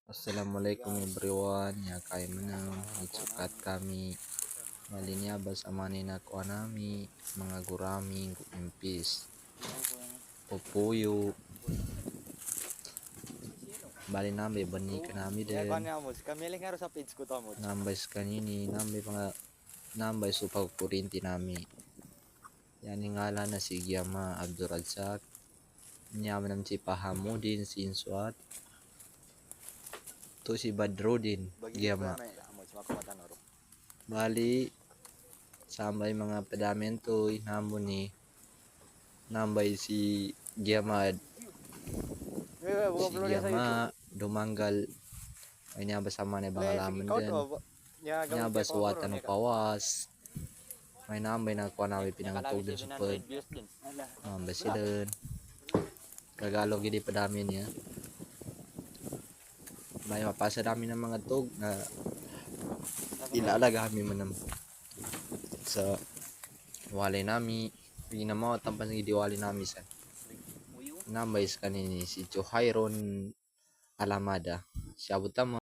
Assalamualaikum everyone. Ya kay manang itsukat kami malinyabas sa manin ako nami mga gurami impis pupuyo bali nambe bani ka nami din nambay sa kanini nambay supag kurinti nami yan ngala na si Giyama Abdurazak nyaman nam si Pahamudin si Inswat to si Badrudin Giyama bali samay mga pedamento inamon ni nambay si Giyama dumanggal ay niya sama na bangalaman din niya suwatan ng pawas may nambay na kuha namin pinangutog din supod basilin kagalog hindi pa dami niya may mapasa dami ng mga tog na ilalaga kami manam sa wali nami pinamaw tampan ng diwali nami sa nambay sa kanini si Johayron Alamada siya buta mo